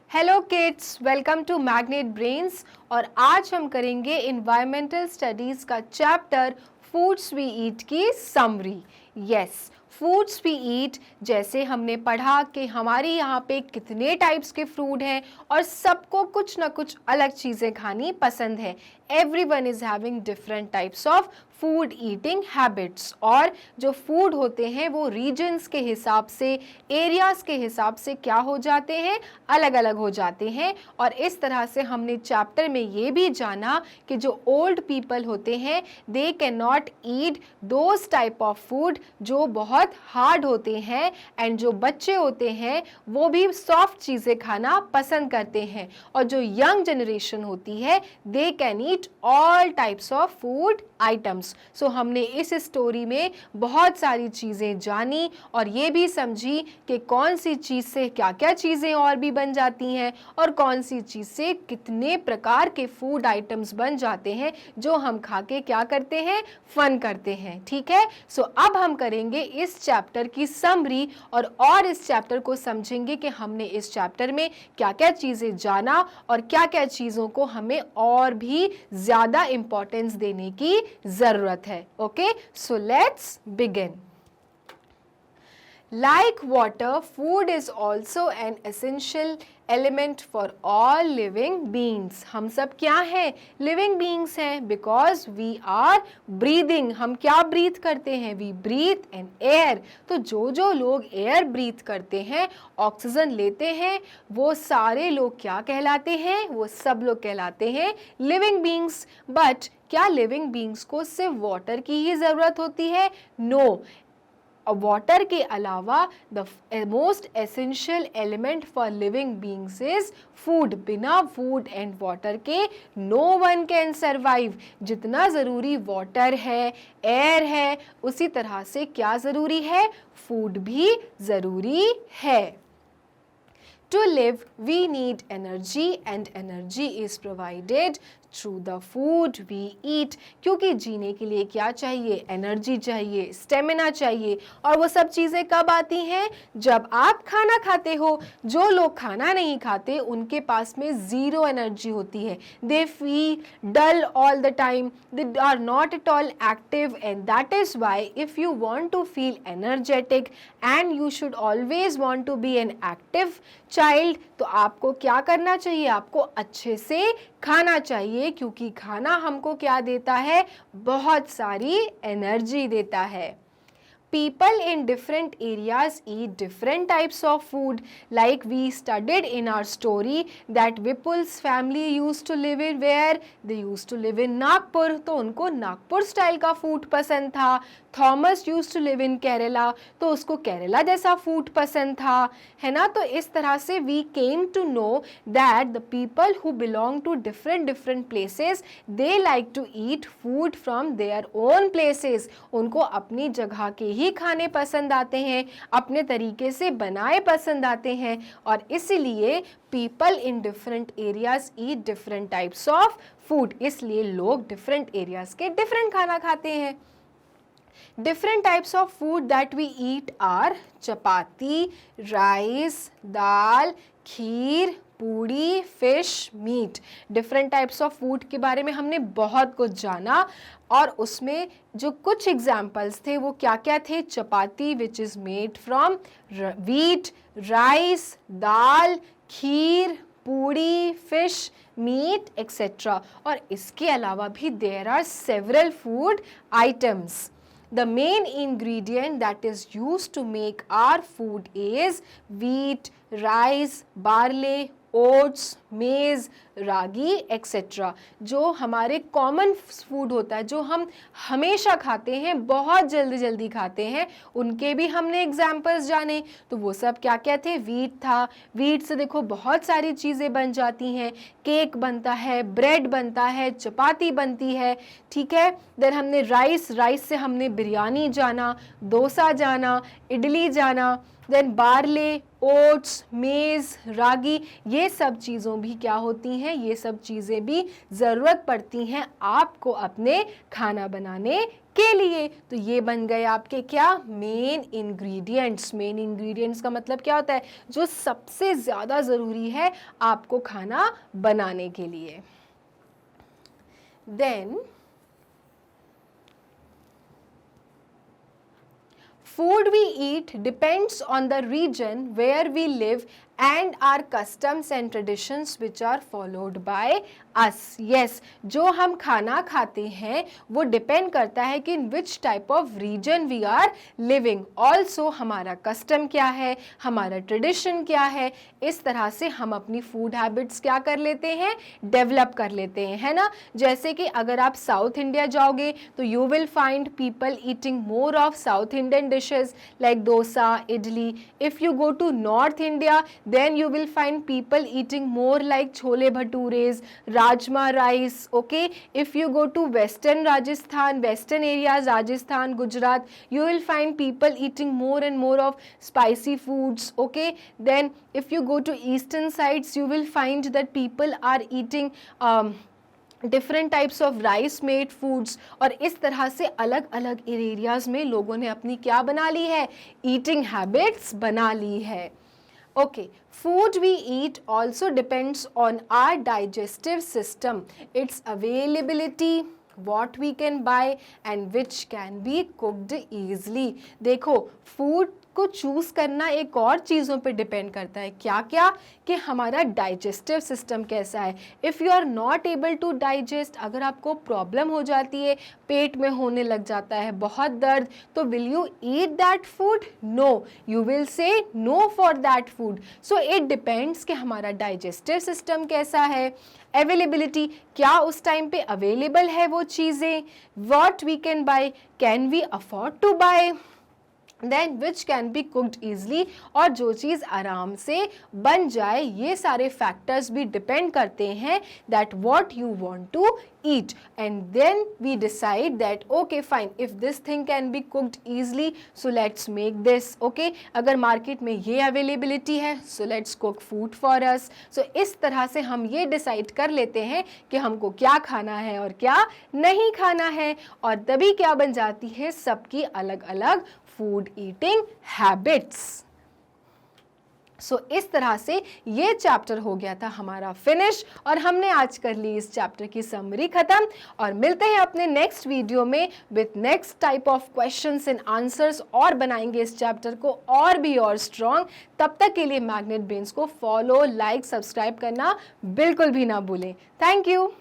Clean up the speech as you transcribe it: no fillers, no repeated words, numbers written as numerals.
Hello kids, welcome to Magnet Brains. और आज हम करेंगे इन्वायरमेंटल स्टडीज़ का चैप्टर फूड्स वी ईट की summary. Yes, foods we eat, जैसे हमने पढ़ा कि हमारे यहाँ पे कितने टाइप्स के फूड हैं और सबको कुछ ना कुछ अलग चीज़ें खानी पसंद है। Everyone is having different types of food eating habits. और जो फूड होते हैं वो रीजन्स के हिसाब से, एरियाज़ के हिसाब से क्या हो जाते हैं, अलग अलग हो जाते हैं। और इस तरह से हमने चैप्टर में ये भी जाना कि जो ओल्ड पीपल होते हैं they can not eat those type of food जो बहुत हार्ड होते हैं, एंड जो बच्चे होते हैं वो भी सॉफ्ट चीज़ें खाना पसंद करते हैं। और जो यंग जनरेशन होती है they can eat all types of food items. So हमने इस स्टोरी में बहुत सारी चीज़ें जानी और ये भी समझी कि कौन सी चीज़ से क्या क्या चीज़ें और भी बन जाती हैं और कौन सी चीज़ से कितने प्रकार के फूड आइटम्स बन जाते हैं जो हम खा के क्या करते हैं, फन करते हैं। ठीक है, सो अब हम करेंगे इस चैप्टर की समरी और इस चैप्टर को समझेंगे कि हमने इस चैप्टर में क्या क्या चीज़ें जाना और क्या क्या चीज़ों को हमें और भी ज़्यादा इम्पोर्टेंस देने की ज़रूरत है। Okay, so let's begin. Like water, food is also an essential element for all living beings. हम सब क्या हैं? Living beings हैं because we are breathing. हम क्या breathe करते हैं? We breathe an air. तो जो लोग air breathe करते हैं, ऑक्सीजन लेते हैं, वो सारे लोग क्या कहलाते हैं? वो सब लोग कहलाते हैं living beings. But क्या living beings को सिर्फ वाटर की ही ज़रूरत होती है? No. वाटर के अलावा the most essential element for living beings is food. बिना फूड एंड वाटर के नो वन कैन सर्वाइव। जितना ज़रूरी वाटर है, एयर है, उसी तरह से क्या ज़रूरी है, फूड भी ज़रूरी है। To live, we need energy and energy is provided through the food we eat. क्योंकि जीने के लिए क्या चाहिए, एनर्जी चाहिए, स्टेमिना चाहिए। और वो सब चीज़ें कब आती हैं, जब आप खाना खाते हो। जो लोग खाना नहीं खाते उनके पास में ज़ीरो एनर्जी होती है। They feel dull all the time, they are not at all active, and that is why if you want to feel energetic and you should always want to be an active child, तो आपको क्या करना चाहिए, आपको अच्छे से खाना चाहिए, क्योंकि खाना हमको क्या देता है, बहुत सारी एनर्जी देता है। People in different areas eat different types of food. Like we studied in our story that Vipul's family used to live in where? They used to live in Nagpur. तो उनको नागपुर स्टाइल का food पसंद था। Thomas use to live in Kerala, तो उसको केरला जैसा food पसंद था, है ना। तो इस तरह से we came to know that the people who belong to different places they like to eat food from their own places. उनको अपनी जगह के ही खाने पसंद आते हैं, अपने तरीके से बनाए पसंद आते हैं, और इसीलिए people in different areas eat different types of food. इसलिए लोग डिफरेंट एरियाज के डिफरेंट खाना खाते हैं। Different types of food that we eat are chapati, rice, dal, kheer, puri, fish, meat. Different types of food के बारे में हमने बहुत कुछ जाना, और उसमें जो कुछ एग्जाम्पल्स थे वो क्या क्या थे, chapati which is made from wheat, rice, dal, kheer, puri, fish, meat etcetera. और इसके अलावा भी there are several food items. The main ingredient that is used to make our food is wheat, rice, barley, oats, maize, ragi etcetera. जो हमारे common food होता है, जो हम हमेशा खाते हैं, बहुत जल्दी खाते हैं, उनके भी हमने एग्जाम्पल्स जाने। तो वो सब क्या क्या थे, वीट था, वीट से देखो बहुत सारी चीज़ें बन जाती हैं, केक बनता है, ब्रेड बनता है, चपाती बनती है, ठीक है। देन हमने राइस से हमने बिरयानी जाना, डोसा जाना, इडली जाना, देन बार्ले, ओट्स, मेज़, रागी, ये सब चीज़ों भी क्या होती हैं, ये सब चीज़ें भी ज़रूरत पड़ती हैं आपको अपने खाना बनाने के लिए। तो ये बन गए आपके क्या, मेन इंग्रेडिएंट्स। मेन इंग्रेडिएंट्स का मतलब क्या होता है, जो सबसे ज़्यादा ज़रूरी है आपको खाना बनाने के लिए। Then food we eat depends on the region where we live and our customs and traditions which are followed by us. Yes, जो हम खाना खाते हैं वो डिपेंड करता है कि in which type of region we are living. Also हमारा कस्टम क्या है, हमारा ट्रेडिशन क्या है, इस तरह से हम अपनी फूड हैबिट्स क्या कर लेते हैं, डेवलप कर लेते हैं, है ना। जैसे कि अगर आप साउथ इंडिया जाओगे तो you will find people eating more of south Indian dishes like dosa, idli. If you go to North India, then you will find people eating more like chole bhatures, rajma rice, okay. If you go to Western Rajasthan, Western areas, Rajasthan, Gujarat, you will find people eating more and more of spicy foods, okay. Then if you go to Eastern sides, you will find that people are eating different types of rice made foods, और इस तरह से अलग अलग areas में लोगों ने अपनी क्या बना ली है, ईटिंग हैबिट्स बना ली है। Okay, food we eat also depends on our digestive system, its availability, what we can buy and which can be cooked easily. देखो, फूड को चूज़ करना एक और चीज़ों पे डिपेंड करता है, क्या क्या, कि हमारा डाइजेस्टिव सिस्टम कैसा है। If you are not able to digest, अगर आपको प्रॉब्लम हो जाती है, पेट में होने लग जाता है बहुत दर्द, तो will you eat that food? No, you will say no for that food. So it depends कि हमारा डाइजेस्टिव सिस्टम कैसा है, अवेलेबिलिटी, क्या उस टाइम पे अवेलेबल है वो चीज़ें, what we can buy, can we afford to buy, then which can be cooked easily, और जो चीज़ आराम से बन जाए, ये सारे फैक्टर्स भी डिपेंड करते हैं that what you want to eat, and then we decide that okay fine, if this thing can be cooked easily, so let's make this, okay. अगर मार्केट में ये अवेलेबिलिटी है, so let's cook food for us. so इस तरह से हम ये decide कर लेते हैं कि हमको क्या खाना है और क्या नहीं खाना है, और तभी क्या बन जाती है सबकी अलग अलग फूड ईटिंग हैबिट्स। सो इस तरह से ये चैप्टर हो गया था हमारा फिनिश, और हमने आज कर ली इस चैप्टर की समरी खत्म, और मिलते हैं अपने नेक्स्ट वीडियो में with next type of questions and answers, और बनाएंगे इस चैप्टर को और भी और स्ट्रॉन्ग। तब तक के लिए मैग्नेट ब्रेन्स को फॉलो, लाइक, सब्सक्राइब करना बिल्कुल भी ना भूलें। Thank you.